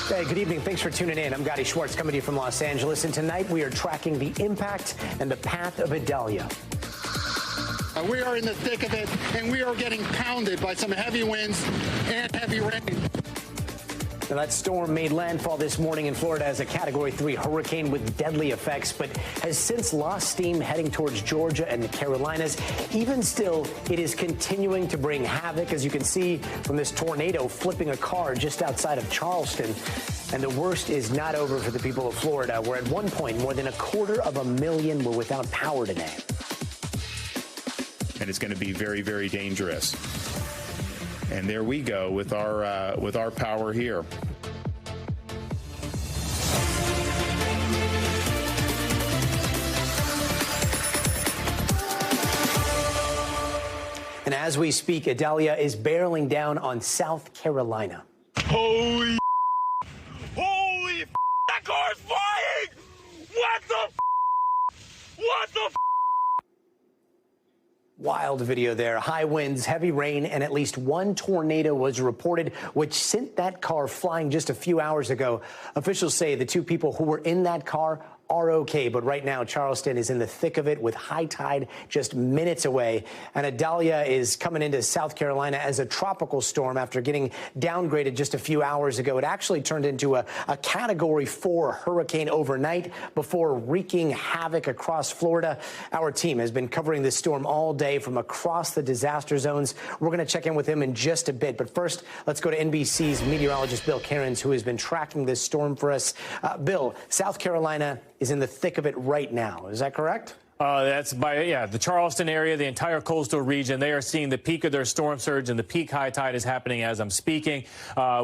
Hey, good evening. Thanks for tuning in. I'm Gadi Schwartz coming to you from Los Angeles. And tonight we are tracking the impact and the path of Adalia. We are in the thick of it, and we are getting pounded by some heavy winds and heavy rain. Now, that storm made landfall this morning in Florida as a Category 3 hurricane with deadly effects, but has since lost steam heading towards Georgia and the Carolinas. Even still, it is continuing to bring havoc, as you can see from this tornado flipping a car just outside of Charleston. And the worst is not over for the people of Florida, where at one point more than 250,000 were without power today. And it's going to be very, very dangerous. And there we go with our power here. And as we speak, Adalia is barreling down on South Carolina. Holy that car's flying! What the Wild video there. High winds, heavy rain, and at least one tornado was reported, which sent that car flying just a few hours ago. Officials say the two people who were in that car are okay, but right now Charleston is in the thick of it with high tide just minutes away. And Adalia is coming into South Carolina as a tropical storm after getting downgraded just a few hours ago. It actually turned into a Category 4 hurricane overnight before wreaking havoc across Florida. Our team has been covering this storm all day from across the disaster zones. We're going to check in with him in just a bit. But first, let's go to NBC's meteorologist Bill Cairns, who has been tracking this storm for us. Bill, South Carolina is in the thick of it right now. Is that correct? That's the Charleston area, the entire coastal region. They are seeing the peak of their storm surge, and the peak high tide is happening as I'm speaking.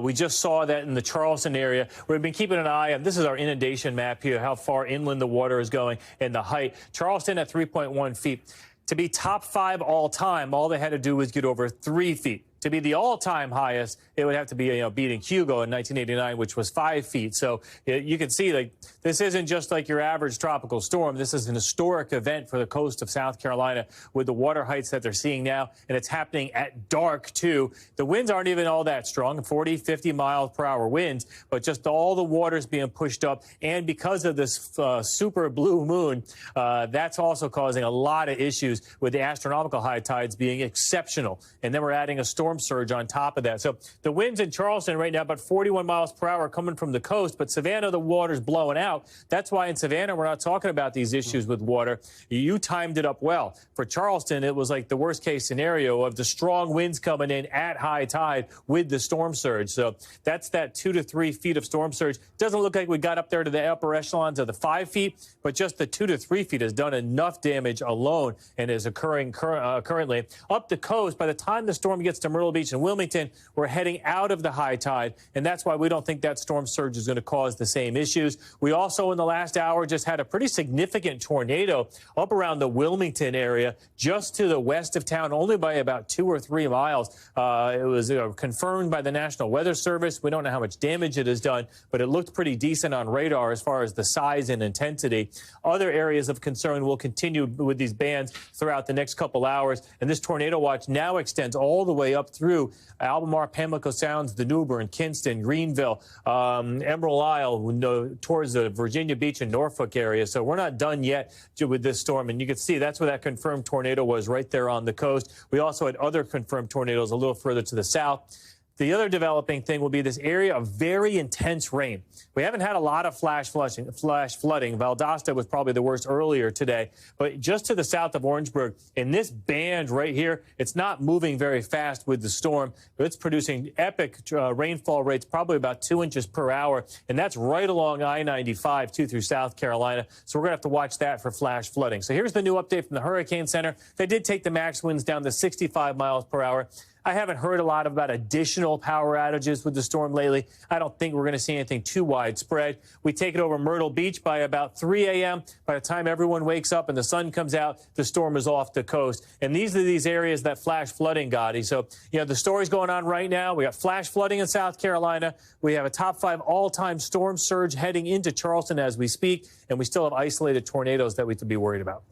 We just saw that in the Charleston area. We've been keeping an eye on, this is our inundation map here, how far inland the water is going and the height. Charleston at 3.1 feet. To be top 5 all time, all they had to do was get over 3 feet. To be the all-time highest, it would have to be, beating Hugo in 1989, which was 5 feet. So you can see, like, this isn't just like your average tropical storm. This is an historic event for the coast of South Carolina with the water heights that they're seeing now, and it's happening at dark, too. The winds aren't even all that strong, 40, 50 miles per hour winds, but just all the water's being pushed up. And because of this super blue moon, that's also causing a lot of issues with the astronomical high tides being exceptional. And then we're adding a storm surge on top of that. So the winds in Charleston right now about 41 miles per hour coming from the coast, but Savannah, the water's blowing out. That's why in Savannah, we're not talking about these issues with water. You timed it up well. For Charleston, it was like the worst case scenario of the strong winds coming in at high tide with the storm surge. So that's that 2 to 3 feet of storm surge. Doesn't look like we got up there to the upper echelons of the 5 feet, but just the 2 to 3 feet has done enough damage alone and is occurring currently. Up the coast, by the time the storm gets to Myrtle Beach and Wilmington, we're heading out of the high tide, and that's why we don't think that storm surge is going to cause the same issues. We also, in the last hour, just had a pretty significant tornado up around the Wilmington area, just to the west of town, only by about 2 or 3 miles. It was confirmed by the National Weather Service. We don't know how much damage it has done, but it looked pretty decent on radar as far as the size and intensity. Other areas of concern will continue with these bands throughout the next couple hours, and this tornado watch now extends all the way up through Albemarle, Pamlico Sounds, the New Bern, Kinston, Greenville, Emerald Isle, towards the Virginia Beach and Norfolk area. So we're not done yet with this storm. And you can see that's where that confirmed tornado was, right there on the coast. We also had other confirmed tornadoes a little further to the south. The other developing thing will be this area of very intense rain. We haven't had a lot of flash flooding. Valdosta was probably the worst earlier today. But just to the south of Orangeburg, in this band right here, it's not moving very fast with the storm. But it's producing epic rainfall rates, probably about 2 inches per hour. And that's right along I-95, too, through South Carolina. So we're going to have to watch that for flash flooding. So here's the new update from the Hurricane Center. They did take the max winds down to 65 miles per hour. I haven't heard a lot about additional power outages with the storm lately. I don't think we're going to see anything too widespread. We take it over Myrtle Beach by about 3 a.m. By the time everyone wakes up and the sun comes out, the storm is off the coast. And these are these areas that flash flooding, Gadi. So, the story's going on right now. We got flash flooding in South Carolina. We have a top 5 all-time storm surge heading into Charleston as we speak. And we still have isolated tornadoes that we have to be worried about.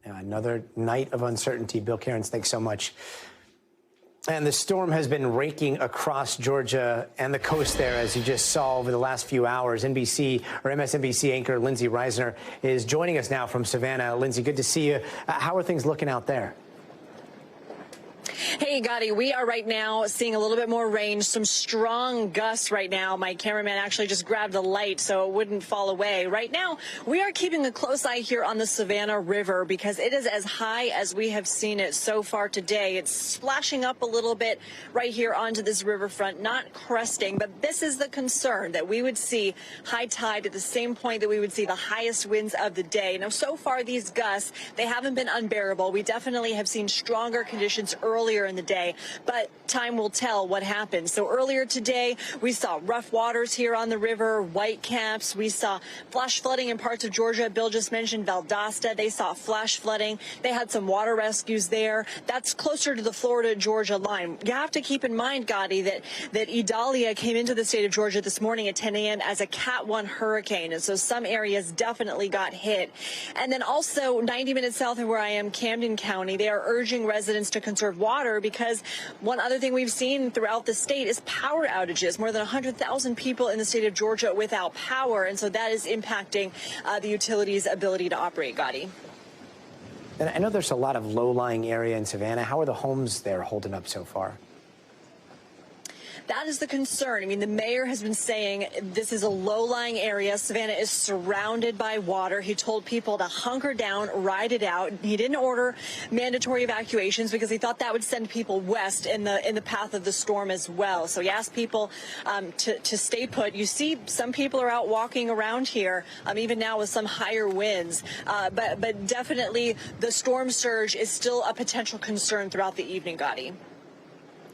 Another night of uncertainty. Bill Cairns, thanks so much. And the storm has been raking across Georgia and the coast there, as you just saw over the last few hours. MSNBC anchor Lindsey Reisner is joining us now from Savannah. Lindsey, good to see you. How are things looking out there? Hey, Gadi, we are right now seeing a little bit more rain, some strong gusts right now. My cameraman actually just grabbed the light so it wouldn't fall away. Right now, we are keeping a close eye here on the Savannah River because it is as high as we have seen it so far today. It's splashing up a little bit right here onto this riverfront, not cresting, but this is the concern, that we would see high tide at the same point that we would see the highest winds of the day. Now, so far, these gusts, they haven't been unbearable. We definitely have seen stronger conditions earlier in the day, but time will tell what happens. So earlier today, we saw rough waters here on the river, white caps. We saw flash flooding in parts of Georgia. Bill just mentioned Valdosta. They saw flash flooding. They had some water rescues there. That's closer to the Florida-Georgia line. You have to keep in mind, Gadi, that Idalia came into the state of Georgia this morning at 10 a.m. as a Cat 1 hurricane, and so some areas definitely got hit. And then also 90 minutes south of where I am, Camden County, they are urging residents to conserve water because one other thing we've seen throughout the state is power outages. More than 100,000 people in the state of Georgia without power, and so that is impacting the utilities' ability to operate, Gadi. And I know there's a lot of low-lying area in Savannah. How are the homes there holding up so far? That is the concern. I mean, the mayor has been saying this is a low-lying area. Savannah is surrounded by water. He told people to hunker down, ride it out. He didn't order mandatory evacuations because he thought that would send people west in the path of the storm as well. So he asked people to stay put. You see some people are out walking around here, even now with some higher winds. But definitely the storm surge is still a potential concern throughout the evening, Gadi.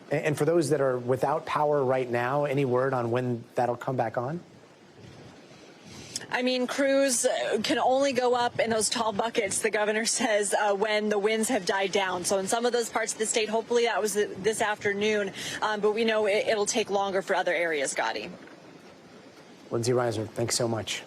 And for those that are without power right now, any word on when that'll come back on? I mean, crews can only go up in those tall buckets, the governor says, when the winds have died down. So in some of those parts of the state, hopefully that was this afternoon. But we know it'll take longer for other areas, Gadi. Lindsey Reisner, thanks so much.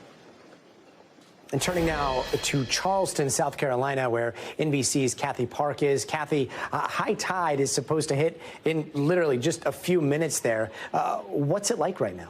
And turning now to Charleston, South Carolina, where NBC's Kathy Park is. Kathy, high tide is supposed to hit in literally just a few minutes there. What's it like right now?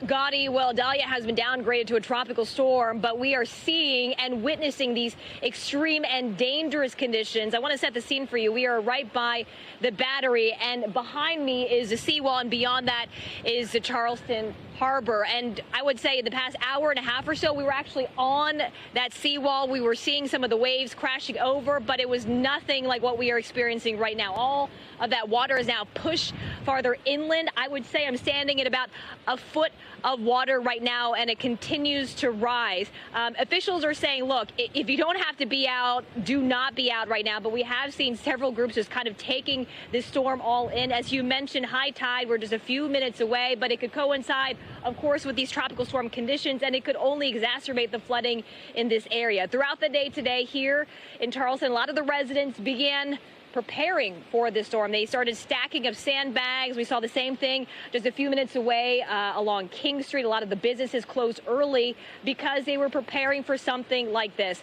Gadi, well, Adalia has been downgraded to a tropical storm, but we are seeing and witnessing these extreme and dangerous conditions. I want to set the scene for you. We are right by the battery, and behind me is the seawall, and beyond that is the Charleston Harbor. And I would say in the past hour and a half or so, we were actually on that seawall. We were seeing some of the waves crashing over, but it was nothing like what we are experiencing right now. All of that water is now pushed farther inland. I would say I'm standing at about a foot of water right now, and it continues to rise. Officials are saying, look, if you don't have to be out, do not be out right now. But we have seen several groups just kind of taking this storm all in. As you mentioned, high tide, we're just a few minutes away, but it could coincide, of course, with these tropical storm conditions, and it could only exacerbate the flooding in this area. Throughout the day today here in Charleston, a lot of the residents began preparing for this storm. They started stacking up sandbags. We saw the same thing just a few minutes away along King Street. A lot of the businesses closed early because they were preparing for something like this.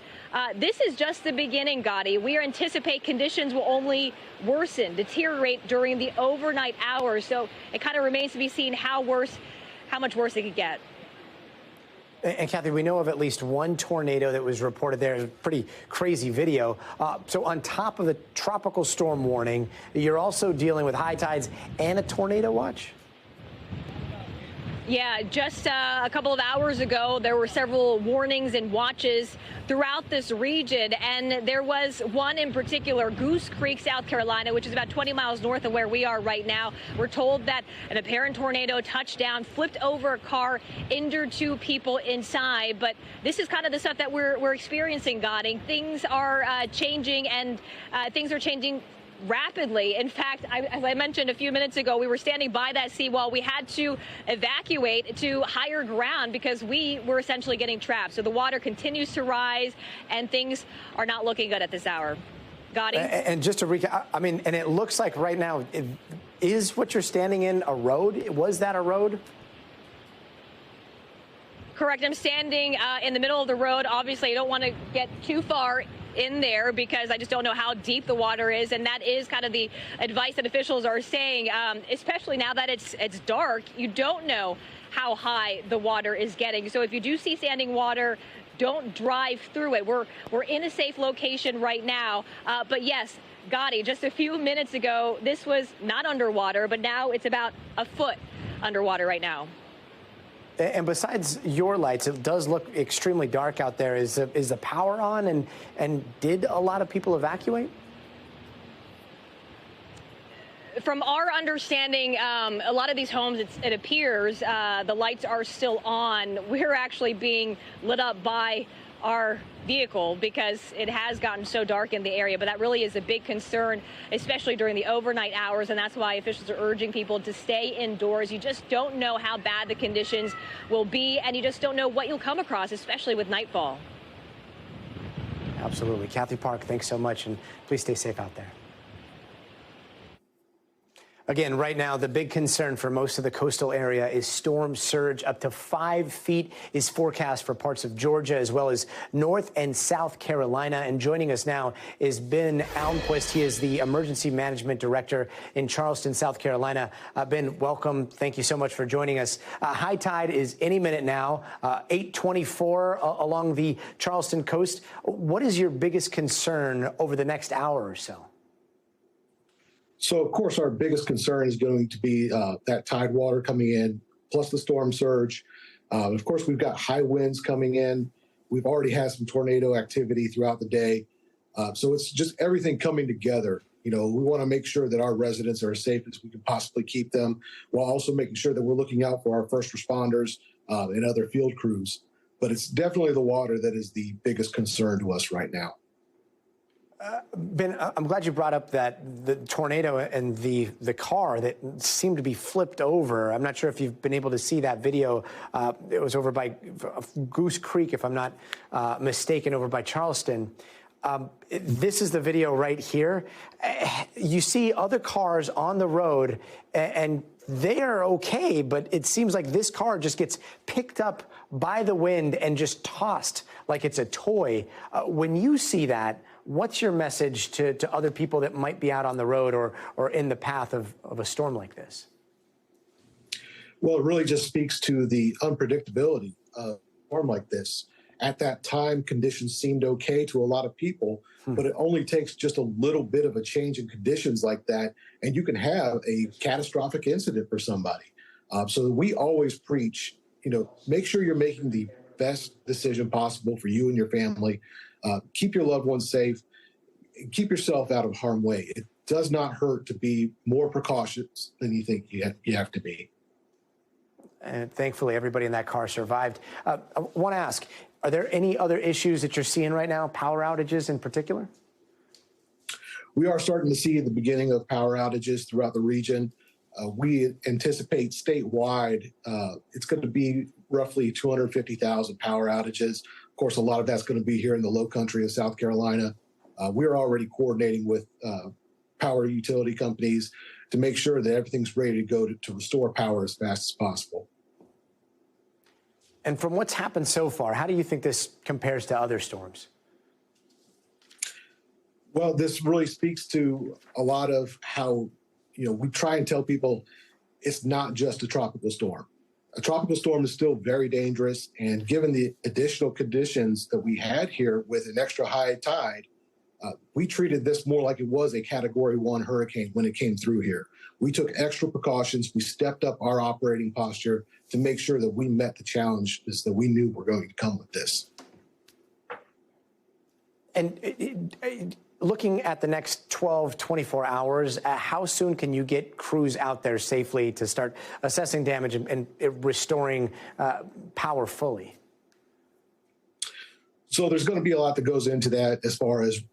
This is just the beginning, Gadi. We anticipate conditions will only worsen, deteriorate during the overnight hours. So it kind of remains to be seen how much worse it could get. And Kathy, we know of at least one tornado that was reported there. It's a pretty crazy video. So on top of the tropical storm warning, you're also dealing with high tides and a tornado watch? Yeah, just a couple of hours ago, there were several warnings and watches throughout this region, and there was one in particular, Goose Creek, South Carolina, which is about 20 miles north of where we are right now. We're told that an apparent tornado touched down, flipped over a car, injured 2 people inside. But this is kind of the stuff that we're experiencing, Gadi. Things are changing, and things are changing rapidly. In fact, as I mentioned a few minutes ago, we were standing by that seawall. We had to evacuate to higher ground because we were essentially getting trapped. So the water continues to rise, and things are not looking good at this hour. Gadi? And just to recap, I mean, and it looks like right now, is what you're standing in a road? Was that a road? Correct. I'm standing in the middle of the road. Obviously, I don't want to get too far in there because I just don't know how deep the water is. And that is kind of the advice that officials are saying, especially now that it's dark. You don't know how high the water is getting. So if you do see standing water, don't drive through it. We're in a safe location right now. But yes, Gadi, just a few minutes ago, this was not underwater, but now it's about a foot underwater right now. And besides your lights, it does look extremely dark out there. Is the power on? And did a lot of people evacuate? From our understanding, a lot of these homes, it appears the lights are still on. We're actually being lit up by our vehicle because it has gotten so dark in the area. But that really is a big concern, especially during the overnight hours. And that's why officials are urging people to stay indoors. You just don't know how bad the conditions will be, and you just don't know what you'll come across, especially with nightfall. Absolutely. Kathy Park, thanks so much, and please stay safe out there. Again, right now, the big concern for most of the coastal area is storm surge. Up to 5 feet is forecast for parts of Georgia as well as North and South Carolina. And joining us now is Ben Elmquist. He is the Emergency Management Director in Charleston, South Carolina. Ben, welcome. Thank you so much for joining us. High tide is any minute now, 8:24 along the Charleston coast. What is your biggest concern over the next hour or so? So, of course, our biggest concern is going to be that tide water coming in, plus the storm surge. Of course, we've got high winds coming in. We've already had some tornado activity throughout the day. So it's just everything coming together. You know, we want to make sure that our residents are as safe as we can possibly keep them, while also making sure that we're looking out for our first responders and other field crews. But it's definitely the water that is the biggest concern to us right now. Ben, I'm glad you brought up that the tornado and the car that seemed to be flipped over. I'm not sure if you've been able to see that video. It was over by Goose Creek, if I'm not mistaken, over by Charleston. This is the video right here. You see other cars on the road, and they are okay, but it seems like this car just gets picked up by the wind and just tossed like it's a toy. When you see that, what's your message to other people that might be out on the road or in the path of a storm like this? Well, it really just speaks to the unpredictability of a storm like this. At that time, conditions seemed okay to a lot of people, but it only takes just a little bit of a change in conditions like that, and you can have a catastrophic incident for somebody. So we always preach, you know, make sure you're making the best decision possible for you and your family. Keep your loved ones safe. Keep yourself out of harm's way. It does not hurt to be more precautious than you think you have to be. And thankfully, everybody in that car survived. I want to ask, are there any other issues that you're seeing right now, power outages in particular? We are starting to see the beginning of power outages throughout the region. We anticipate statewide, it's going to be roughly 250,000 power outages. Of course, a lot of that's going to be here in the low country of South Carolina. We're already coordinating with power utility companies to make sure that everything's ready to go to restore power as fast as possible. And from what's happened so far, how do you think this compares to other storms? Well, this really speaks to a lot of how, you know, we try and tell people it's not just a tropical storm. A tropical storm is still very dangerous, and given the additional conditions that we had here with an extra high tide, we treated this more like it was a Category 1 hurricane when it came through here. We took extra precautions. We stepped up our operating posture to make sure that we met the challenges that we knew were going to come with this. And looking at the next 12, 24 hours, how soon can you get crews out there safely to start assessing damage and restoring power fully? So there's going to be a lot that goes into that as far as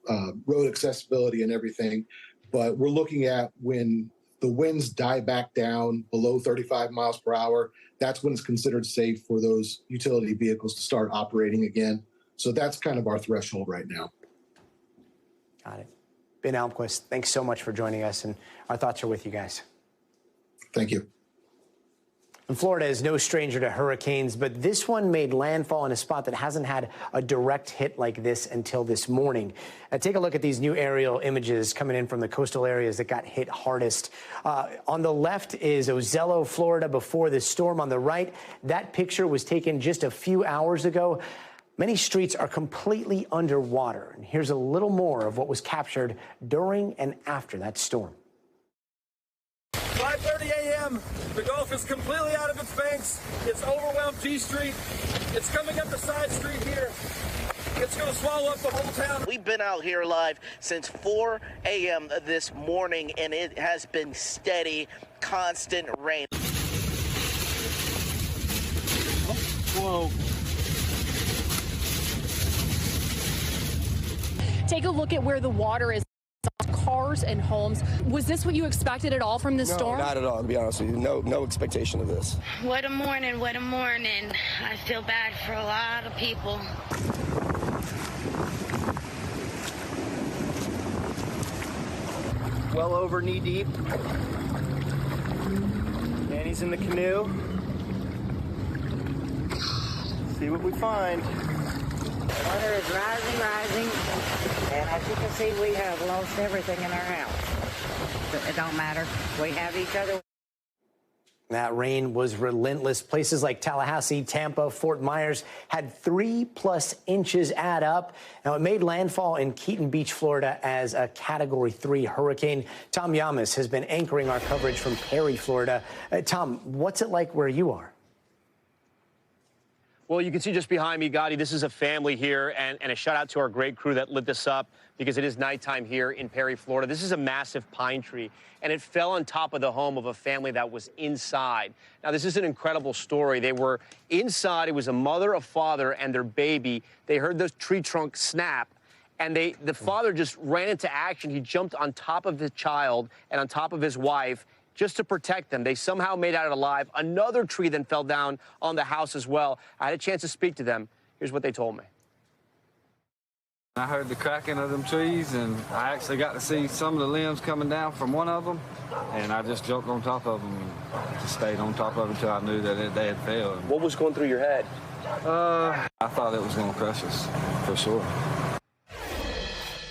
road accessibility and everything. But we're looking at when the winds die back down below 35 miles per hour, that's when it's considered safe for those utility vehicles to start operating again. So that's kind of our threshold right now. Got it. Ben Elmquist, thanks so much for joining us, and our thoughts are with you guys. Thank you. And Florida is no stranger to hurricanes, but this one made landfall in a spot that hasn't had a direct hit like this until this morning. Take a look at these new aerial images coming in from the coastal areas that got hit hardest. On the left is Ozello, Florida, before the storm. On the right, that picture was taken just a few hours ago. Many streets are completely underwater. And here's a little more of what was captured during and after that storm. 5:30 a.m. The Gulf is completely out of its banks. It's overwhelmed G Street. It's coming up the side street here. It's going to swallow up the whole town. We've been out here live since 4 a.m. this morning, and it has been steady, constant rain. Whoa. Take a look at where the water is. Cars and homes. Was this what you expected at all from this storm? No, not at all, to be honest with you. No expectation of this. What a morning, what a morning. I feel bad for a lot of people. Well over knee deep. Danny's in the canoe. See what we find. Water is rising, and as you can see, we have lost everything in our house. It don't matter. We have each other. That rain was relentless. Places like Tallahassee, Tampa, Fort Myers had 3+ inches add up. Now, it made landfall in Keaton Beach, Florida as a Category 3 hurricane. Tom Yamas has been anchoring our coverage from Perry, Florida. Tom, what's it like where you are? Well, you can see just behind me, Gadi, this is a family here, and a shout out to our great crew that lit this up because it is nighttime here in Perry, Florida. This is a massive pine tree, and it fell on top of the home of a family that was inside. Now, this is an incredible story. They were inside. It was a mother, a father, and their baby. They heard the tree trunk snap, and the father just ran into action. He jumped on top of his child and on top of his wife just to protect them. They somehow made out alive. Another tree then fell down on the house as well. I had a chance to speak to them. Here's what they told me. I heard the cracking of them trees, and I actually got to see some of the limbs coming down from one of them, and I just jumped on top of them and just stayed on top of it until I knew that they had failed. What was going through your head? I thought it was going to crush us, for sure.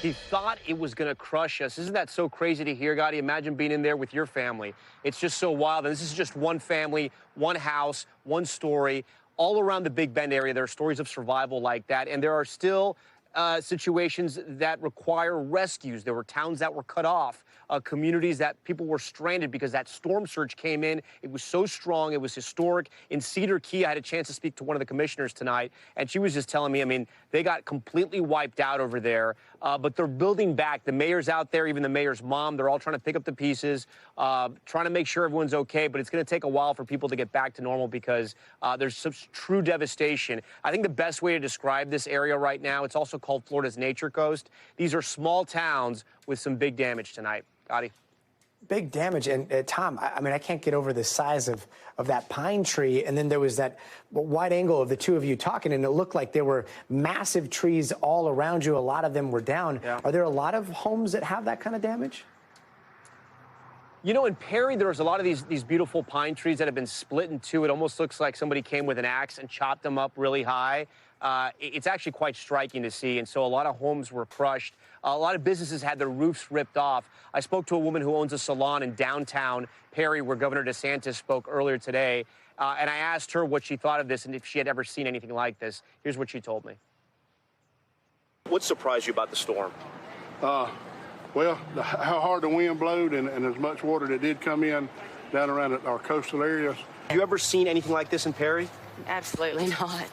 He thought it was going to crush us. Isn't that so crazy to hear, Gadi? Imagine being in there with your family. It's just so wild. And this is just one family, one house, one story. All around the Big Bend area, there are stories of survival like that. And there are still situations that require rescues. There were towns that were cut off, communities that people were stranded because that storm surge came in. It was so strong. It was historic. In Cedar Key, I had a chance to speak to one of the commissioners tonight, and she was just telling me, I mean, they got completely wiped out over there, but they're building back. The mayor's out there, even the mayor's mom, they're all trying to pick up the pieces, trying to make sure everyone's okay, but it's going to take a while for people to get back to normal because there's such true devastation. I think the best way to describe this area right now, it's also called Florida's Nature Coast. These are small towns with some big damage tonight. Gadi. Big damage. And Tom, I mean, I can't get over the size of that pine tree. And then there was that wide angle of the two of you talking, and it looked like there were massive trees all around you. A lot of them were down. Yeah. Are there a lot of homes that have that kind of damage? You know, in Perry, there's a lot of these beautiful pine trees that have been split in two. It almost looks like somebody came with an axe and chopped them up really high. It's actually quite striking to see, and so a lot of homes were crushed. A lot of businesses had their roofs ripped off. I spoke to a woman who owns a salon in downtown Perry, where Governor DeSantis spoke earlier today, and I asked her what she thought of this and if she had ever seen anything like this. Here's what she told me. What surprised you about the storm? Well, how hard the wind blowed and as much water that did come in down around our coastal areas. Have you ever seen anything like this in Perry? Absolutely not.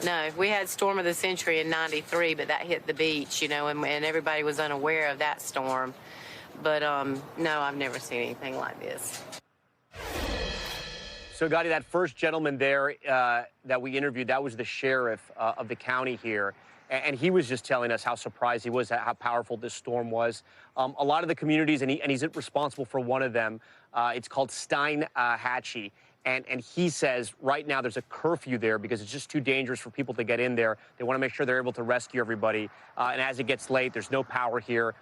No, we had storm of the century in '93, but that hit the beach, you know, and everybody was unaware of that storm. But no, I've never seen anything like this. So, Gadi, that first gentleman there that we interviewed, that was the sheriff of the county here. And he was just telling us how surprised he was at how powerful this storm was. A lot of the communities, and he's responsible for one of them, it's called Steinhatchee. And he says right now there's a curfew there because it's just too dangerous for people to get in there. They want to make sure they're able to rescue everybody. And as it gets late, there's no power here.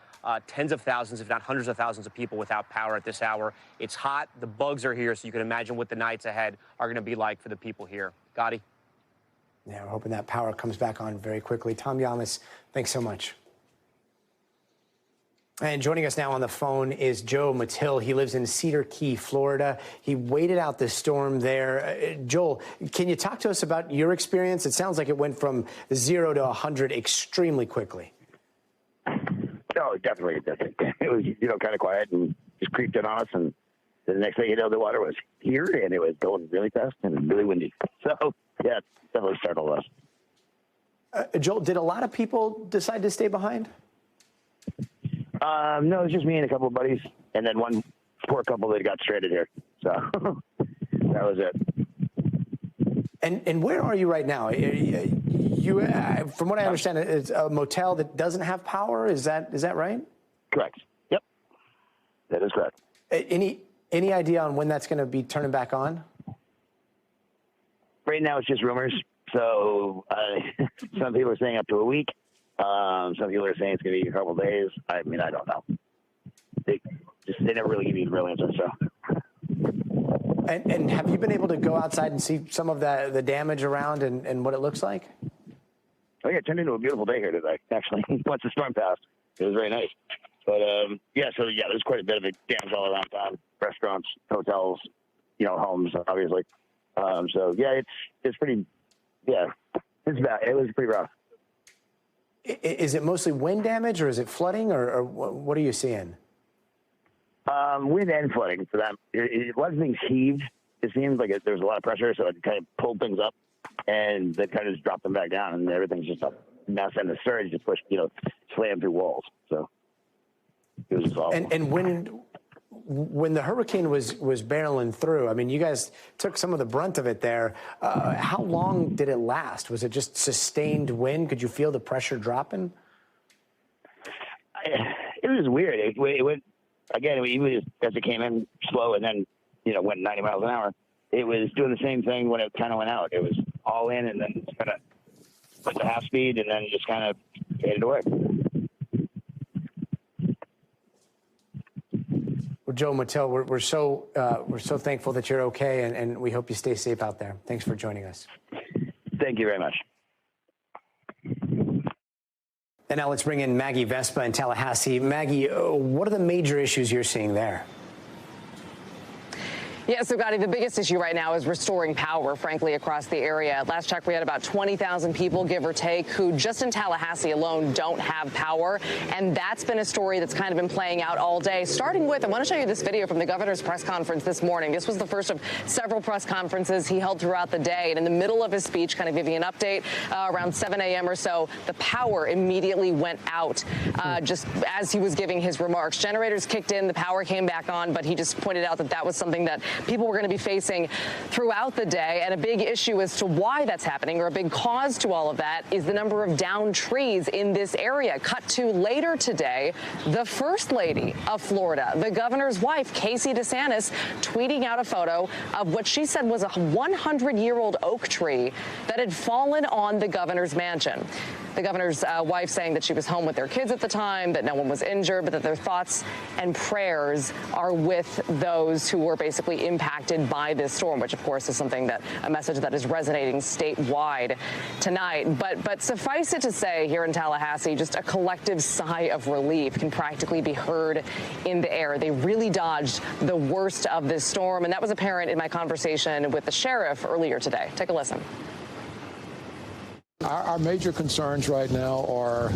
Tens of thousands, if not hundreds of thousands of people without power at this hour. It's hot. The bugs are here, so you can imagine what the nights ahead are going to be like for the people here. Gadi? Yeah, we're hoping that power comes back on very quickly. Tom Yamas, thanks so much. And joining us now on the phone is Joe Mattil. He lives in Cedar Key, Florida. He waited out the storm there. Joel, can you talk to us about your experience? It sounds like it went from 0 to 100 extremely quickly. No, definitely. It was, kind of quiet and just creeped in on us. And the next thing you know, the water was here and it was going really fast and really windy. So, yeah, it definitely startled us. Joel, did a lot of people decide to stay behind? No, it was just me and a couple of buddies, and then one poor couple that got stranded here. So that was it. And where are you right now? You, from what I understand, it's a motel that doesn't have power. Is that right? Correct. Yep, that is correct. Any idea on when that's going to be turning back on? Right now, it's just rumors. So some people are saying up to a week. Some people are saying it's going to be a couple days. I mean, I don't know. They never really give you the real answer. So. And have you been able to go outside and see some of the damage around and what it looks like? Oh yeah, it turned into a beautiful day here today. Actually, once the storm passed, it was very nice. But there's quite a bit of damage all around town. Restaurants, hotels, homes, obviously. It's pretty. Yeah, it's bad. It was pretty rough. Is it mostly wind damage, or is it flooding, or what are you seeing? Wind and flooding for them. A lot of things heaved. It seems like there was a lot of pressure, so it kind of pulled things up, and then kind of just dropped them back down, and everything's just a mess. And the surge just pushed, slammed through walls. So it was just awful. And when the hurricane was barreling through, I mean, you guys took some of the brunt of it there. How long did it last? Was it just sustained wind? Could you feel the pressure dropping? It was weird. It went, again, even as it came in slow and then, went 90 miles an hour. It was doing the same thing when it kind of went out. It was all in and then kind of went to half speed and then just kind of faded away. Well, Joe Mattil, we're so thankful that you're okay, and we hope you stay safe out there. Thanks for joining us. Thank you very much. And now let's bring in Maggie Vespa in Tallahassee. Maggie, what are the major issues you're seeing there? Yeah, so Gadi, the biggest issue right now is restoring power, frankly, across the area. Last check, we had about 20,000 people, give or take, who just in Tallahassee alone don't have power. And that's been a story that's kind of been playing out all day, starting with, I want to show you this video from the governor's press conference this morning. This was the first of several press conferences he held throughout the day. And in the middle of his speech, kind of giving an update, around 7 a.m. or so, the power immediately went out just as he was giving his remarks. Generators kicked in, the power came back on, but he just pointed out that that was something that people were going to be facing throughout the day. And a big issue as to why that's happening, or a big cause to all of that, is the number of downed trees in this area. Cut to later today, the First Lady of Florida, the governor's wife, Casey DeSantis, tweeting out a photo of what she said was a 100-year-old oak tree that had fallen on the governor's mansion. The governor's wife saying that she was home with their kids at the time, that no one was injured, but that their thoughts and prayers are with those who were basically impacted by this storm, which, of course, is a message that is resonating statewide tonight. But suffice it to say, here in Tallahassee, just a collective sigh of relief can practically be heard in the air. They really dodged the worst of this storm, and that was apparent in my conversation with the sheriff earlier today. Take a listen. Our major concerns right now are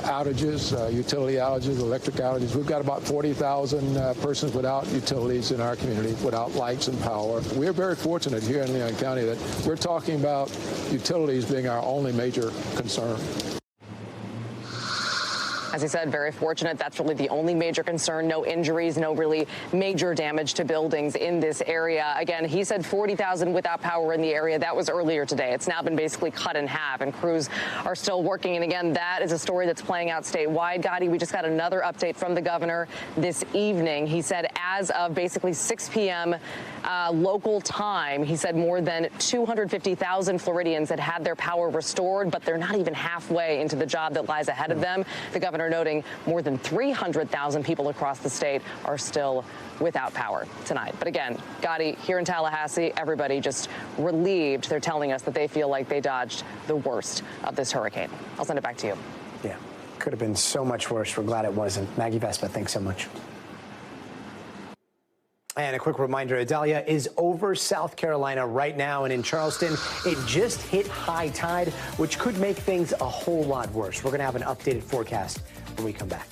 outages, utility outages, electric outages. We've got about 40,000 persons without utilities in our community, without lights and power. We're very fortunate here in Leon County that we're talking about utilities being our only major concern. As he said, very fortunate. That's really the only major concern. No injuries, no really major damage to buildings in this area. Again, he said 40,000 without power in the area. That was earlier today. It's now been basically cut in half, and crews are still working. And again, that is a story that's playing out statewide. Gadi, we just got another update from the governor this evening. He said as of basically 6 p.m. local time. He said more than 250,000 Floridians had their power restored, but they're not even halfway into the job that lies ahead of them. The governor noting more than 300,000 people across the state are still without power tonight. But again, Gadi, here in Tallahassee, everybody just relieved. They're telling us that they feel like they dodged the worst of this hurricane. I'll send it back to you. Yeah, could have been so much worse. We're glad it wasn't. Maggie Vespa, thanks so much. And a quick reminder, Adalia is over South Carolina right now, and in Charleston, it just hit high tide, which could make things a whole lot worse. We're going to have an updated forecast when we come back.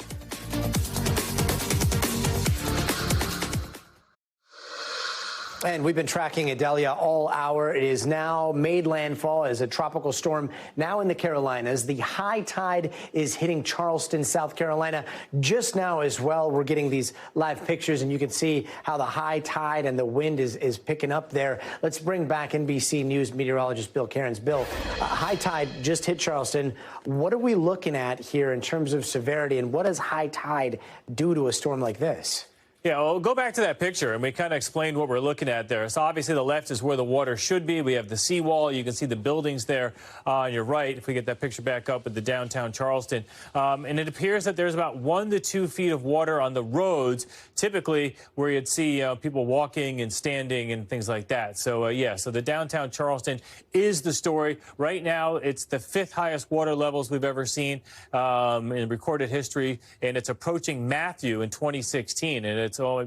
And we've been tracking Adalia all hour. It is now made landfall as a tropical storm now in the Carolinas. The high tide is hitting Charleston, South Carolina just now as well. We're getting these live pictures, and you can see how the high tide and the wind is picking up there. Let's bring back NBC News meteorologist Bill Cairns. Bill, high tide just hit Charleston. What are we looking at here in terms of severity, and what does high tide do to a storm like this? Yeah, well, go back to that picture, and we kind of explained what we're looking at there. So obviously the left is where the water should be. We have the seawall. You can see the buildings there on your right, if we get that picture back up at the downtown Charleston. And it appears that there's about 1 to 2 feet of water on the roads, typically where you'd see people walking and standing and things like that. So, yeah, so the downtown Charleston is the story. Right now, it's the 5th highest water levels we've ever seen in recorded history, and it's approaching Matthew in 2016, and it's all,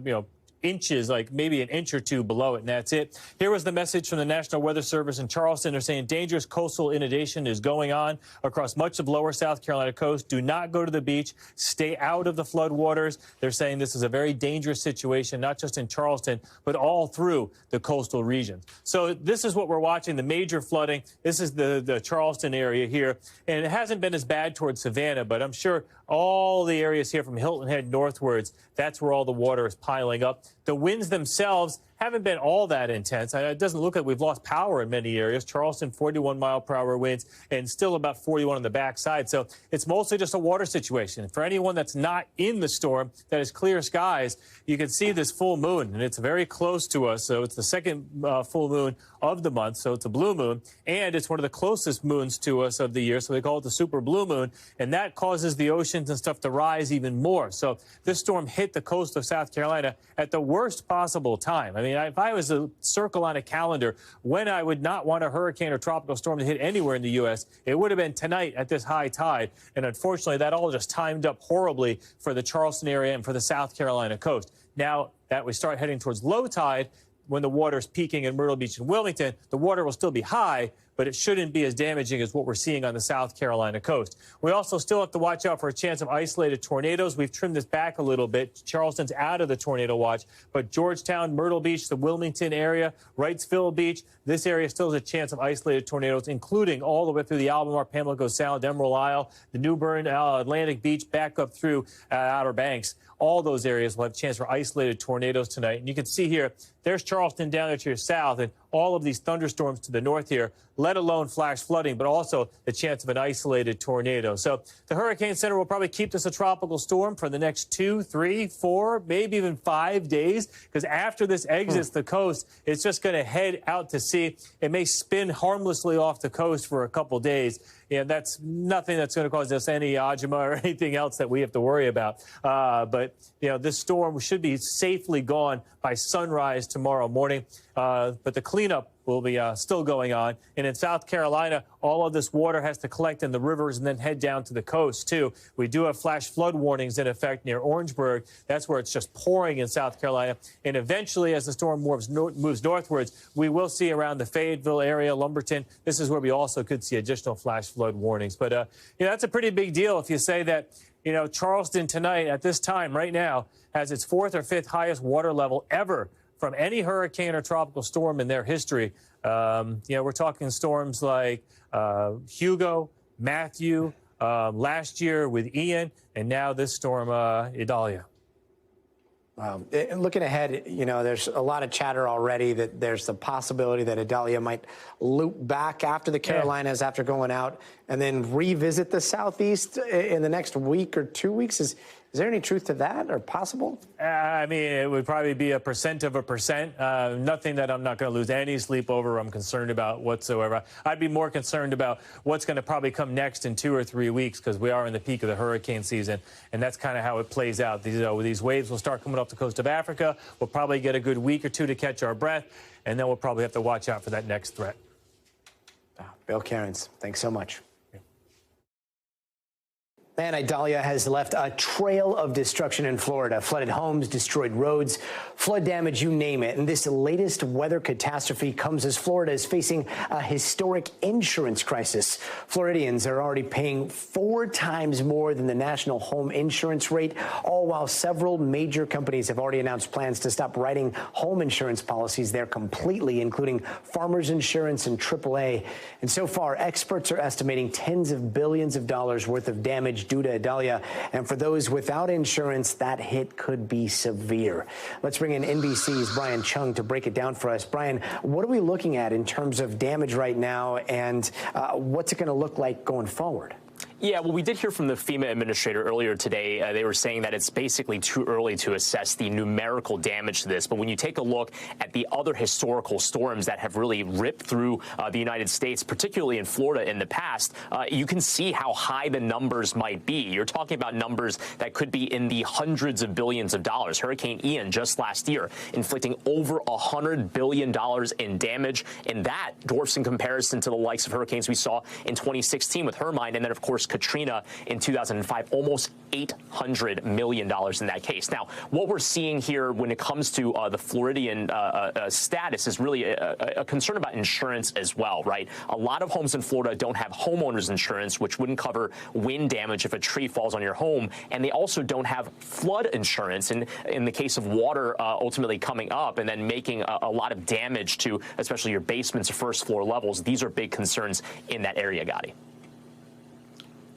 inches, like maybe an inch or two below it, and that's it. Here was the message from the National Weather Service in Charleston. They're saying dangerous coastal inundation is going on across much of lower South Carolina coast. Do not go to the beach. Stay out of the flood waters. They're saying this is a very dangerous situation, not just in Charleston, but all through the coastal regions. So this is what we're watching, the major flooding. This is the Charleston area here, and it hasn't been as bad towards Savannah, but I'm sure all the areas here from Hilton Head northwards, that's where all the water is piling up. The winds themselves haven't been all that intense. It doesn't look like we've lost power in many areas. Charleston, 41-mile-per-hour winds, and still about 41 on the backside. So it's mostly just a water situation. For anyone that's not in the storm, that is clear skies, you can see this full moon, and it's very close to us. So it's the second full moon of the month, so it's a blue moon, and it's one of the closest moons to us of the year, so they call it the super blue moon, and that causes the oceans and stuff to rise even more. So this storm hit the coast of South Carolina at the worst possible time. I mean, if I was to circle on a calendar when I would not want a hurricane or tropical storm to hit anywhere in the U.S., it would have been tonight at this high tide, and unfortunately, that all just timed up horribly for the Charleston area and for the South Carolina coast. Now that we start heading towards low tide, when the water is peaking in Myrtle Beach and Wilmington, the water will still be high, but it shouldn't be as damaging as what we're seeing on the South Carolina coast. We also still have to watch out for a chance of isolated tornadoes. We've trimmed this back a little bit. Charleston's out of the tornado watch, but Georgetown, Myrtle Beach, the Wilmington area, Wrightsville Beach, this area still has a chance of isolated tornadoes, including all the way through the Albemarle, Pamlico Sound, Emerald Isle, the New Bern, Atlantic Beach, back up through Outer Banks. All those areas will have a chance for isolated tornadoes tonight. And you can see here, there's Charleston down there to your south, and all of these thunderstorms to the north here, let alone flash flooding, but also the chance of an isolated tornado. So the Hurricane Center will probably keep this a tropical storm for the next 2, 3, 4, maybe even 5 days, because after this exits the coast, it's just going to head out to sea. It may spin harmlessly off the coast for a couple days. And that's nothing that's going to cause us any Ajima or anything else that we have to worry about. But, this storm should be safely gone by sunrise tomorrow morning. But the cleanup will be still going on. And in South Carolina, all of this water has to collect in the rivers and then head down to the coast, too. We do have flash flood warnings in effect near Orangeburg. That's where it's just pouring in South Carolina. And eventually, as the storm moves northwards, we will see around the Fayetteville area, Lumberton. This is where we also could see additional flash flood warnings. But, that's a pretty big deal if you say that, Charleston tonight at this time right now has its 4th or 5th highest water level ever from any hurricane or tropical storm in their history. We're talking storms like Hugo, Matthew, last year with Ian, and now this storm, Idalia. Wow. Looking ahead, there's a lot of chatter already that there's the possibility that Adalia might loop back after the Carolinas after going out and then revisit the Southeast in the next week or 2 weeks. Is Is there any truth to that or possible? I mean, it would probably be a percent of a percent. Nothing that I'm not going to lose any sleep over. I'm concerned about whatsoever. I'd be more concerned about what's going to probably come next in 2 or 3 weeks, because we are in the peak of the hurricane season, and that's kind of how it plays out. These waves will start coming off the coast of Africa. We'll probably get a good week or two to catch our breath, and then we'll probably have to watch out for that next threat. Bill Cairns, thanks so much. And Idalia has left a trail of destruction in Florida. Flooded homes, destroyed roads, flood damage, you name it. And this latest weather catastrophe comes as Florida is facing a historic insurance crisis. Floridians are already paying 4 times more than the national home insurance rate, all while several major companies have already announced plans to stop writing home insurance policies there completely, including Farmers Insurance and AAA. And so far, experts are estimating tens of billions of dollars worth of damage due to Adalia. And for those without insurance, that hit could be severe. Let's bring in NBC's Brian Chung to break it down for us. Brian, what are we looking at in terms of damage right now, and what's it going to look like going forward? Yeah, well, we did hear from the FEMA administrator earlier today. They were saying that it's basically too early to assess the numerical damage to this. But when you take a look at the other historical storms that have really ripped through the United States, particularly in Florida in the past, you can see how high the numbers might be. You're talking about numbers that could be in the hundreds of billions of dollars. Hurricane Ian just last year inflicting over $100 billion in damage, and that dwarfs in comparison to the likes of hurricanes we saw in 2016 with Hermine, and then, of course, Katrina in 2005, almost $800 million in that case. Now, what we're seeing here when it comes to the Floridian status is really a concern about insurance as well, right? A lot of homes in Florida don't have homeowners insurance, which wouldn't cover wind damage if a tree falls on your home, and they also don't have flood insurance. And in the case of water ultimately coming up and then making a lot of damage to especially your basements or first floor levels, these are big concerns in that area, Gadi.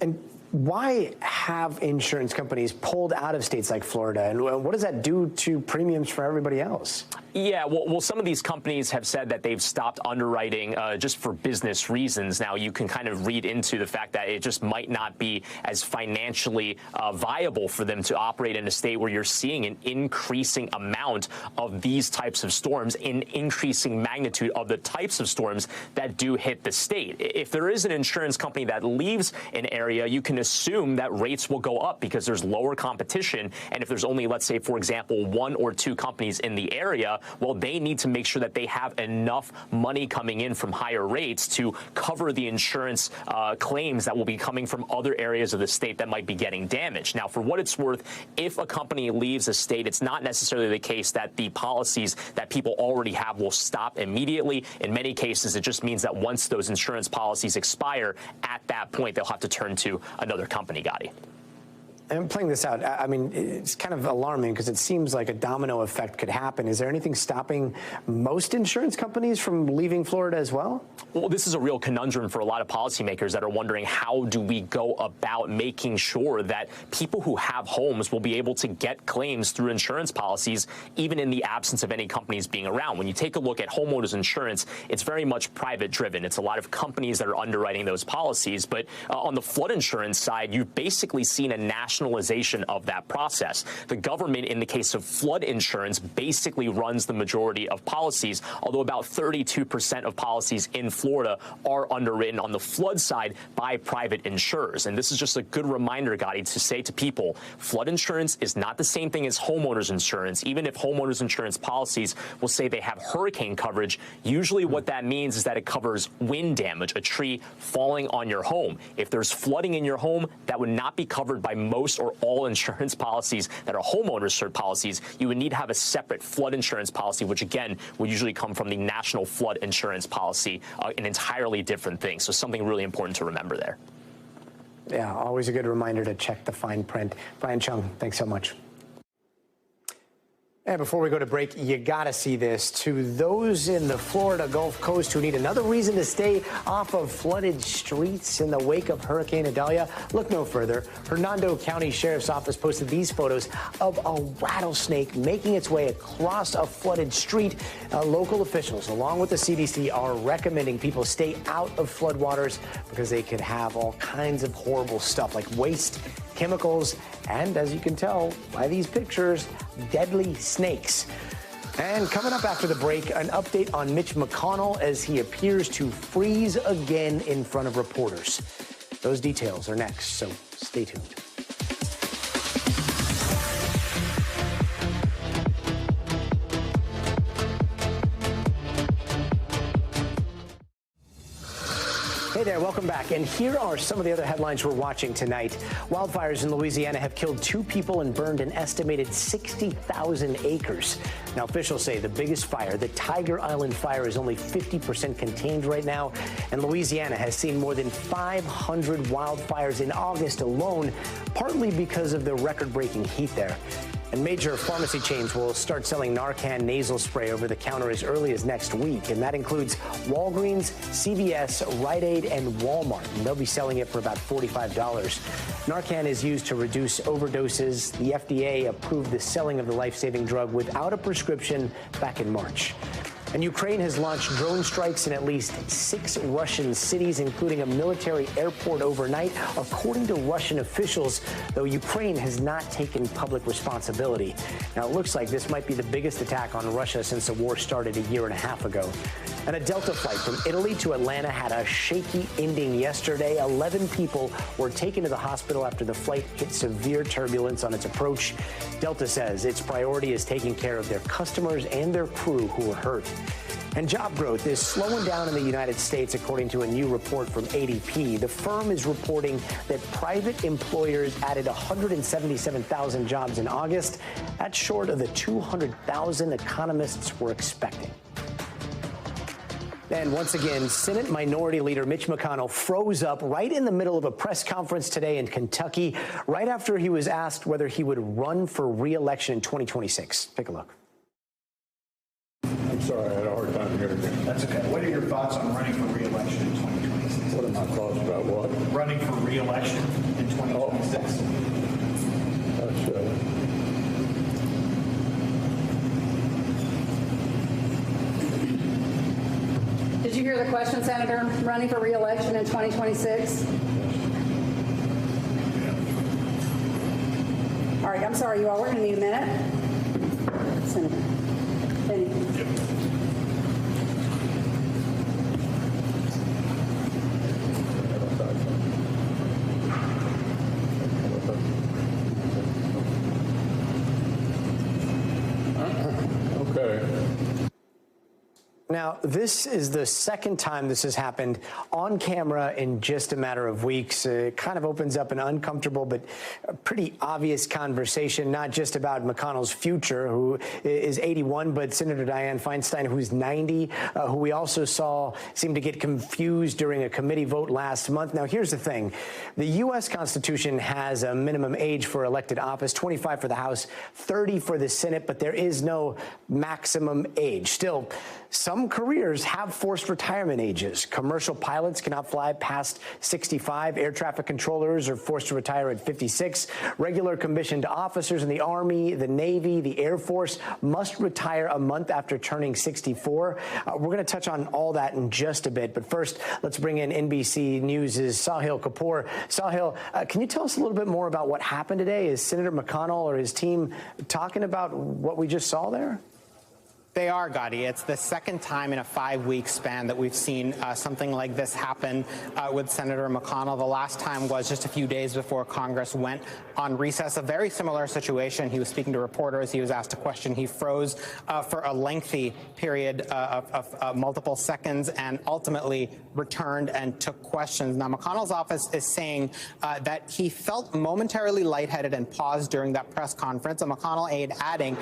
And why have insurance companies pulled out of states like Florida? And what does that do to premiums for everybody else? Yeah, well, some of these companies have said that they've stopped underwriting just for business reasons. Now, you can kind of read into the fact that it just might not be as financially viable for them to operate in a state where you're seeing an increasing amount of these types of storms, in increasing magnitude of the types of storms that do hit the state. If there is an insurance company that leaves an area, you can assume that rates will go up because there's lower competition. And if there's only, let's say, for example, 1 or 2 companies in the area, well, they need to make sure that they have enough money coming in from higher rates to cover the insurance claims that will be coming from other areas of the state that might be getting damaged. Now, for what it's worth, if a company leaves a state, it's not necessarily the case that the policies that people already have will stop immediately. In many cases, it just means that once those insurance policies expire, at that point, they'll have to turn to another company, Gadi. And playing this out, I mean, it's kind of alarming because it seems like a domino effect could happen. Is there anything stopping most insurance companies from leaving Florida as well? Well, this is a real conundrum for a lot of policymakers that are wondering, how do we go about making sure that people who have homes will be able to get claims through insurance policies, even in the absence of any companies being around? When you take a look at homeowners insurance, it's very much private driven. It's a lot of companies that are underwriting those policies. But on the flood insurance side, you've basically seen a nationalization of that process. The government, in the case of flood insurance, basically runs the majority of policies, although about 32% of policies in Florida are underwritten on the flood side by private insurers. And this is just a good reminder, Gadi, to say to people, flood insurance is not the same thing as homeowners insurance. Even if homeowners insurance policies will say they have hurricane coverage, usually what that means is that it covers wind damage, a tree falling on your home. If there's flooding in your home, that would not be covered by most or all insurance policies that are homeowners policies. You would need to have a separate flood insurance policy, which again would usually come from the National Flood Insurance Policy, an entirely different thing. So something really important to remember there. Yeah, always a good reminder to check the fine print. Brian Chung, thanks so much. And before we go to break, you got to see this. To those in the Florida Gulf Coast who need another reason to stay off of flooded streets in the wake of Hurricane Adalia, look no further. Hernando County Sheriff's Office posted these photos of a rattlesnake making its way across a flooded street. Local officials, along with the CDC, are recommending people stay out of floodwaters because they could have all kinds of horrible stuff like waste chemicals, and as you can tell by these pictures, deadly snakes. And coming up after the break, an update on Mitch McConnell as he appears to freeze again in front of reporters. Those details are next, so stay tuned. Hey there, welcome back. And here are some of the other headlines we're watching tonight. Wildfires in Louisiana have killed 2 people and burned an estimated 60,000 acres. Now, officials say the biggest fire, the Tiger Island fire, is only 50% contained right now. And Louisiana has seen more than 500 wildfires in August alone, partly because of the record-breaking heat there. And major pharmacy chains will start selling Narcan nasal spray over the counter as early as next week. And that includes Walgreens, CVS, Rite Aid, and Walmart. And they'll be selling it for about $45. Narcan is used to reduce overdoses. The FDA approved the selling of the life-saving drug without a prescription back in March. And Ukraine has launched drone strikes in at least 6 Russian cities, including a military airport overnight, according to Russian officials, though Ukraine has not taken public responsibility. Now, it looks like this might be the biggest attack on Russia since the war started a year and a half ago. And a Delta flight from Italy to Atlanta had a shaky ending yesterday. 11 people were taken to the hospital after the flight hit severe turbulence on its approach. Delta says its priority is taking care of their customers and their crew who were hurt. And job growth is slowing down in the United States, according to a new report from ADP. The firm is reporting that private employers added 177,000 jobs in August. That's short of the 200,000 economists were expecting. And once again, Senate Minority Leader Mitch McConnell froze up right in the middle of a press conference today in Kentucky, right after he was asked whether he would run for re-election in 2026. Take a look. I'm sorry, I had a hard time hearing you. That's okay. What are your thoughts on running for re-election in 2026? What are my thoughts about what? Running for re-election in 2026. Did you hear the question, Senator? Running for re-election in 2026? All right, I'm sorry, you all. We're going to need a minute. Senator. Thank you. Now, this is the second time this has happened on camera in just a matter of weeks. It kind of opens up an uncomfortable but pretty obvious conversation, not just about McConnell's future, who is 81, but Senator Dianne Feinstein, who's 90, who we also saw seem to get confused during a committee vote last month. Now, here's the thing. The U.S. Constitution has a minimum age for elected office, 25 for the House, 30 for the Senate, but there is no maximum age. Still, some careers have forced retirement ages. Commercial pilots cannot fly past 65. Air traffic controllers are forced to retire at 56. Regular commissioned officers in the Army, the Navy, the Air Force must retire a month after turning 64. We're going to touch on all that in just a bit. But first, let's bring in NBC News' Sahil Kapoor. Sahil, can you tell us a little bit more about what happened today? Is Senator McConnell or his team talking about what we just saw there? They are, Gadi. It's the second time in a 5-week span that we've seen something like this happen with Senator McConnell. The last time was just a few days before Congress went on recess. A very similar situation. He was speaking to reporters. He was asked a question. He froze for a lengthy period of multiple seconds and ultimately returned and took questions. Now, McConnell's office is saying that he felt momentarily lightheaded and paused during that press conference. A McConnell aide adding,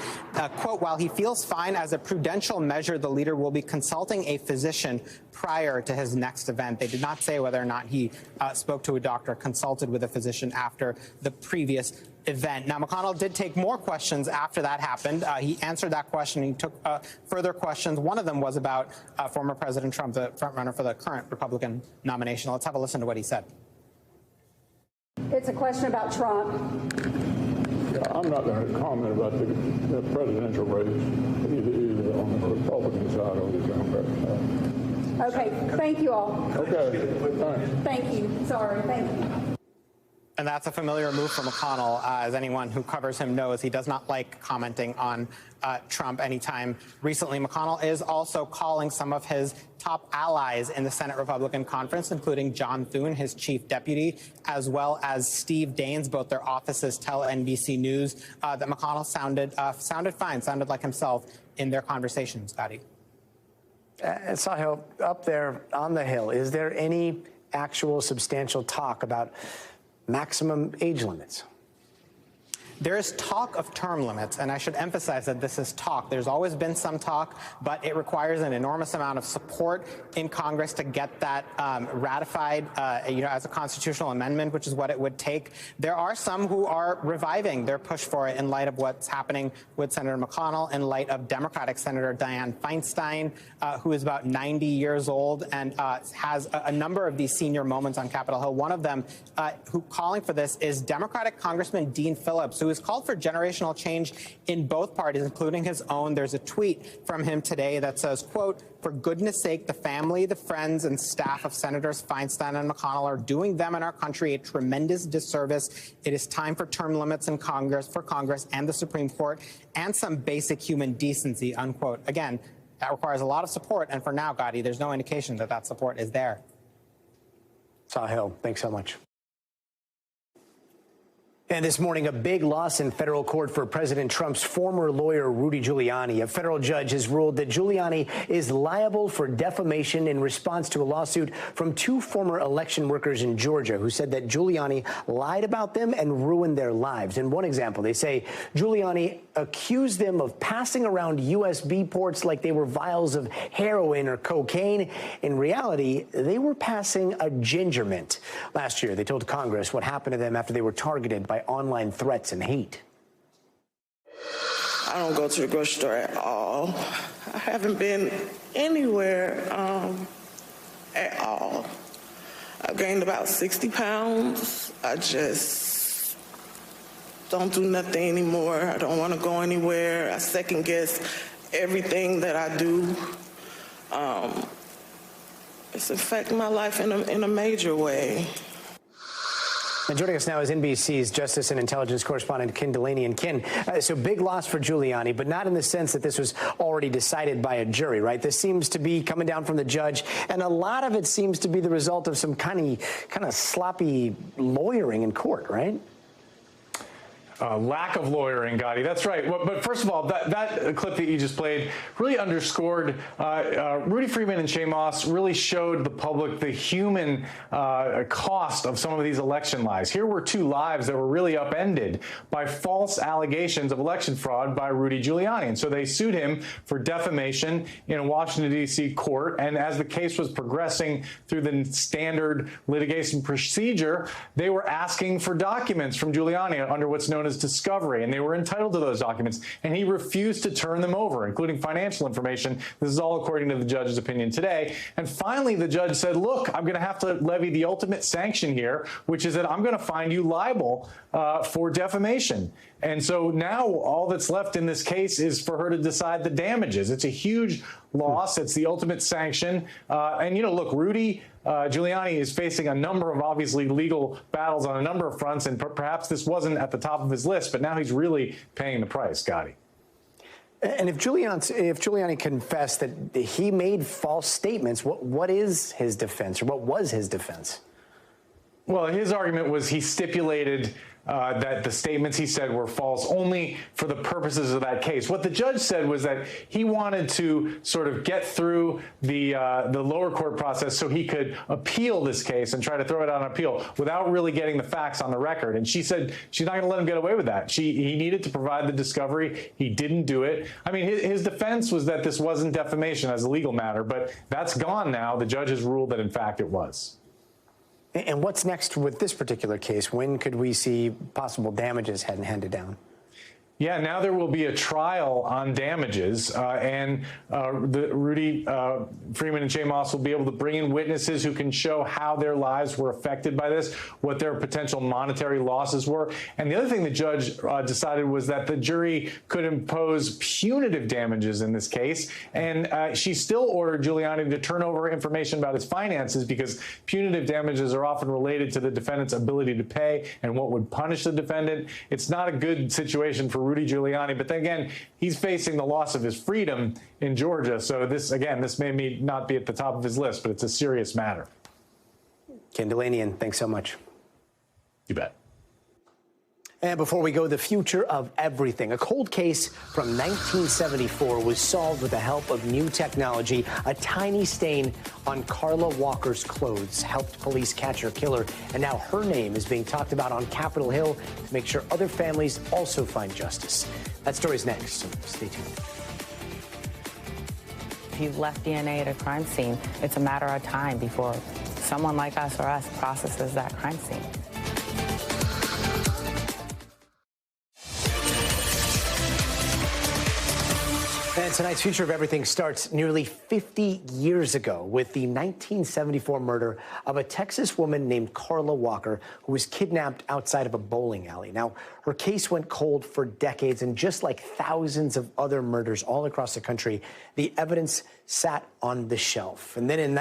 quote, while he feels fine as a prudential measure, the leader will be consulting a physician prior to his next event. They did not say whether or not he spoke to a doctor, consulted with a physician after the previous event. Now, McConnell did take more questions after that happened. He answered that question. He took further questions. One of them was about former President Trump, the frontrunner for the current Republican nomination. Let's have a listen to what he said. It's a question about Trump. I'm not going to comment about the presidential race, either on the Republican side or the Democrat side. Okay, thank you all. Okay, thanks. Thank you. Sorry, thank you. And that's a familiar move for McConnell. As anyone who covers him knows, he does not like commenting on Trump anytime. Recently, McConnell is also calling some of his top allies in the Senate Republican Conference, including John Thune, his chief deputy, as well as Steve Daines. Both their offices tell NBC News that McConnell sounded fine, sounded like himself in their conversations. Gadi. Sahil, up there on the Hill, is there any actual substantial talk about maximum age limits? There is talk of term limits, and I should emphasize that this is talk. There's always been some talk, but it requires an enormous amount of support in Congress to get that ratified, as a constitutional amendment, which is what it would take. There are some who are reviving their push for it in light of what's happening with Senator McConnell, in light of Democratic Senator Dianne Feinstein, who is about 90 years old and has a number of these senior moments on Capitol Hill. One of them, who calling for this, is Democratic Congressman Dean Phillips, who has called for generational change in both parties, including his own. There's a tweet from him today that says, quote, "For goodness sake, the family, the friends, and staff of Senators Feinstein and McConnell are doing them and our country a tremendous disservice. It is time for term limits in Congress, for Congress and the Supreme Court, and some basic human decency," unquote. Again, that requires a lot of support, and for now, Gadi, there's no indication that that support is there. Sahil, thanks so much. And this morning, a big loss in federal court for President Trump's former lawyer, Rudy Giuliani. A federal judge has ruled that Giuliani is liable for defamation in response to a lawsuit from two former election workers in Georgia who said that Giuliani lied about them and ruined their lives. In one example, they say Giuliani accused them of passing around USB ports like they were vials of heroin or cocaine. In reality, they were passing a ginger mint. Last year, they told Congress what happened to them after they were targeted by online threats and hate. I don't go to the grocery store at all. I haven't been anywhere at all. I've gained about 60 pounds. I just don't do nothing anymore. I don't want to go anywhere. I second guess everything that I do. It's affecting my life in a major way. And joining us now is NBC's Justice and Intelligence correspondent Ken Delaney. And Ken, so big loss for Giuliani, but not in the sense that this was already decided by a jury, right? This seems to be coming down from the judge, and a lot of it seems to be the result of some kind of sloppy lawyering in court, right? Lack of lawyering, Gadi. That's right. But first of all, that clip that you just played really underscored Rudy Freeman and Shay Moss really showed the public the human cost of some of these election lies. Here were two lives that were really upended by false allegations of election fraud by Rudy Giuliani. And so they sued him for defamation in a Washington, D.C. court. And as the case was progressing through the standard litigation procedure, they were asking for documents from Giuliani under what's known as discovery, and they were entitled to those documents, and he refused to turn them over, including financial information. This is all according to the judge's opinion today. And finally, the judge said, look, I'm going to have to levy the ultimate sanction here, which is that I'm going to find you liable for defamation. And so now all that's left in this case is for her to decide the damages. It's a huge loss. It's the ultimate sanction. And, look, Rudy Giuliani is facing a number of obviously legal battles on a number of fronts, and perhaps this wasn't at the top of his list, but now he's really paying the price, Gadi. And if Giuliani confessed that he made false statements, what is his defense, or what was his defense? Well, his argument was he stipulated that the statements he said were false only for the purposes of that case. What the judge said was that he wanted to sort of get through the lower court process so he could appeal this case and try to throw it out on appeal without really getting the facts on the record. And she said she's not going to let him get away with that. He needed to provide the discovery. He didn't do it. I mean, his defense was that this wasn't defamation as a legal matter, but that's gone now. The judge has ruled that, in fact, it was. And what's next with this particular case? When could we see possible damages handed down? Yeah, now there will be a trial on damages, and Rudy Freeman and Jay Moss will be able to bring in witnesses who can show how their lives were affected by this, what their potential monetary losses were. And the other thing the judge decided was that the jury could impose punitive damages in this case, and she still ordered Giuliani to turn over information about his finances because punitive damages are often related to the defendant's ability to pay and what would punish the defendant. It's not a good situation for Rudy Giuliani, but then again, he's facing the loss of his freedom in Georgia. So this may not be at the top of his list, but it's a serious matter. Ken Delanian, thanks so much. You bet. And before we go, the future of everything. A cold case from 1974 was solved with the help of new technology. A tiny stain on Carla Walker's clothes helped police catch her killer. And now her name is being talked about on Capitol Hill to make sure other families also find justice. That story's next, so stay tuned. If you've left DNA at a crime scene, it's a matter of time before someone like us or us processes that crime scene. And tonight's Future of Everything starts nearly 50 years ago with the 1974 murder of a Texas woman named Carla Walker, who was kidnapped outside of a bowling alley. Now, her case went cold for decades, and just like thousands of other murders all across the country, the evidence sat on the shelf. And then in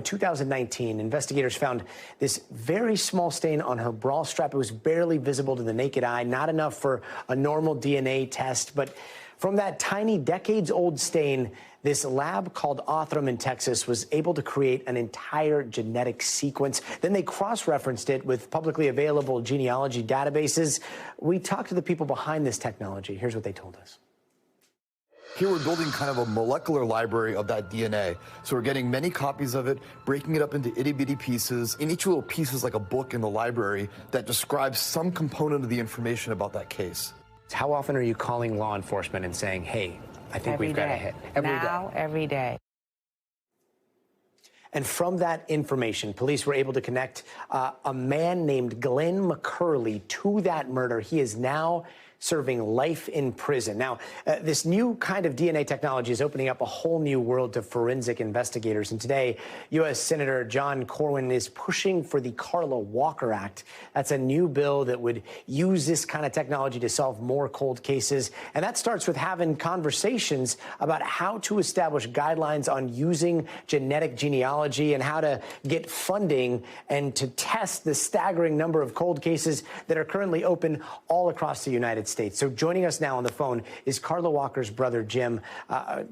2019, investigators found this very small stain on her bra strap. It was barely visible to the naked eye, not enough for a normal DNA test, but from that tiny decades-old stain, this lab called Othram in Texas was able to create an entire genetic sequence. Then they cross-referenced it with publicly available genealogy databases. We talked to the people behind this technology. Here's what they told us. Here we're building kind of a molecular library of that DNA. So we're getting many copies of it, breaking it up into itty-bitty pieces. And each little piece is like a book in the library that describes some component of the information about that case. How often are you calling law enforcement and saying, hey, I think we've got a hit? Every day. And from that information, police were able to connect a man named Glenn McCurley to that murder. He is now serving life in prison. Now, this new kind of DNA technology is opening up a whole new world to forensic investigators. And today, U.S. Senator John Corwin is pushing for the Carla Walker Act. That's a new bill that would use this kind of technology to solve more cold cases. And that starts with having conversations about how to establish guidelines on using genetic genealogy and how to get funding and to test the staggering number of cold cases that are currently open all across the United States. So joining us now on the phone is Carla Walker's brother, Jim.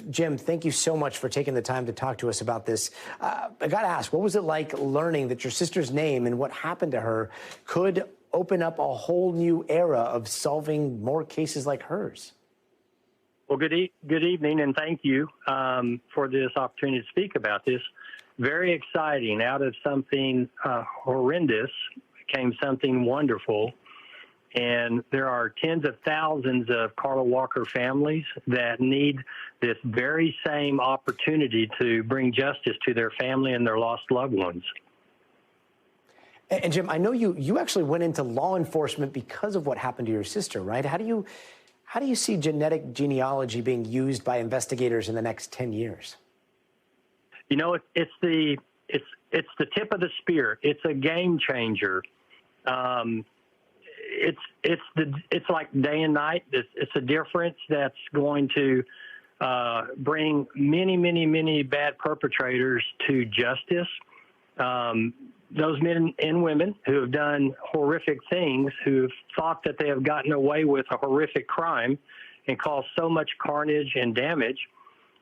Jim, thank you so much for taking the time to talk to us about this. I got to ask, what was it like learning that your sister's name and what happened to her could open up a whole new era of solving more cases like hers? Well, good evening, and thank you for this opportunity to speak about this. Very exciting. Out of something horrendous came something wonderful. And there are tens of thousands of Carla Walker families that need this very same opportunity to bring justice to their family and their lost loved ones. And Jim, I know you actually went into law enforcement because of what happened to your sister, right? How do you see genetic genealogy being used by investigators in the next 10 years? You know, it's the tip of the spear. It's a game changer. It's like day and night. It's a difference that's going to bring many, many, many bad perpetrators to justice. Those men and women who have done horrific things, who have thought that they have gotten away with a horrific crime and caused so much carnage and damage,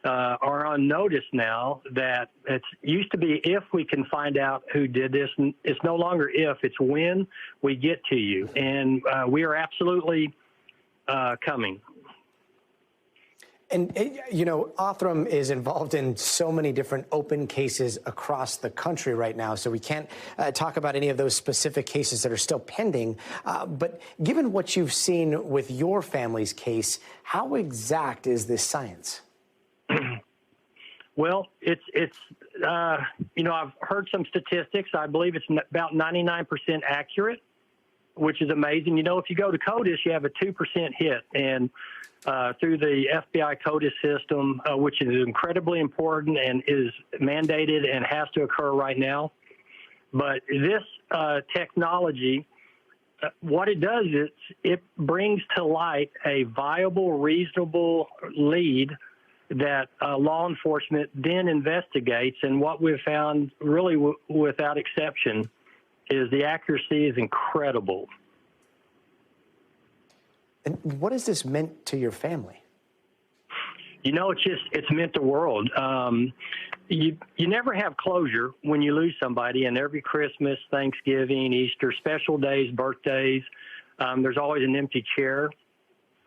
are on notice now that it used to be if we can find out who did this. It's no longer if, it's when we get to you. And we are absolutely coming. And, you know, Othram is involved in so many different open cases across the country right now, so we can't talk about any of those specific cases that are still pending. But given what you've seen with your family's case, how exact is this science? Well, it's you know, I've heard some statistics. I believe it's about 99% accurate. which is amazing. You know, if you go to CODIS, you have a 2% hit, and through the FBI CODIS system, which is incredibly important and is mandated and has to occur right now. But this technology, what it does is it brings to light a viable, reasonable lead that law enforcement then investigates. And what we've found, really without exception, is the accuracy is incredible. And what has this meant to your family? You know, it's meant the world. You never have closure when you lose somebody, and every Christmas, Thanksgiving, Easter, special days, birthdays, there's always an empty chair.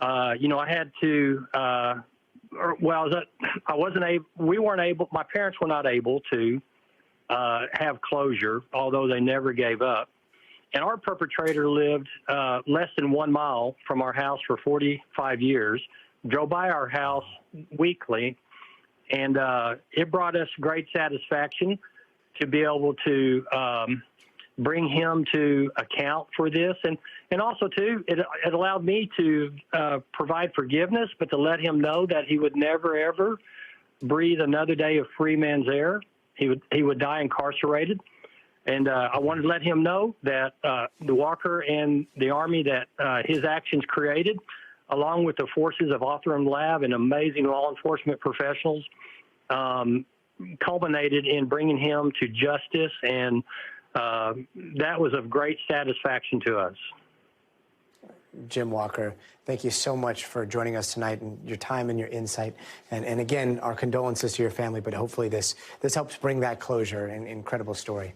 You know, I had to, we weren't able, my parents were not able to have closure, although they never gave up. And our perpetrator lived less than 1 mile from our house for 45 years, drove by our house weekly, and it brought us great satisfaction to be able to bring him to account for this. And also, too, it allowed me to provide forgiveness, but to let him know that he would never, ever breathe another day of free man's air. He would die incarcerated. And I wanted to let him know that the Walker and the Army that his actions created, along with the forces of Othram Lab and amazing law enforcement professionals, culminated in bringing him to justice. And that was of great satisfaction to us. Jim Walker, thank you so much for joining us tonight and your time and your insight. And again, our condolences to your family, but hopefully this helps bring that closure. An incredible story.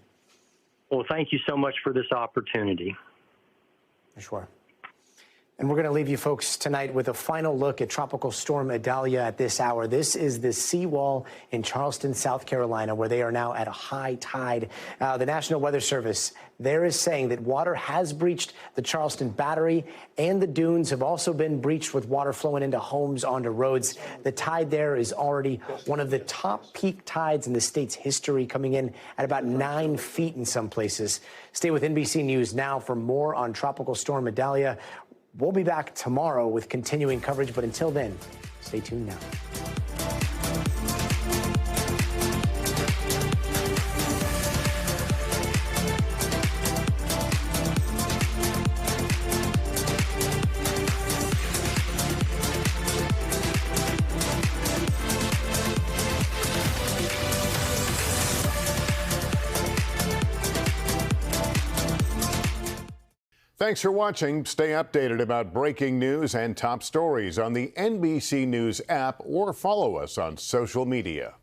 Well, thank you so much for this opportunity. Sure. And we're going to leave you folks tonight with a final look at Tropical Storm Idalia at this hour. This is the seawall in Charleston, South Carolina, where they are now at a high tide. The National Weather Service there is saying that water has breached the Charleston Battery, and the dunes have also been breached with water flowing into homes, onto roads. The tide there is already one of the top peak tides in the state's history, coming in at about 9 feet in some places. Stay with NBC News now for more on Tropical Storm Idalia. We'll be back tomorrow with continuing coverage, but until then, stay tuned now. Thanks for watching. Stay updated about breaking news and top stories on the NBC News app or follow us on social media.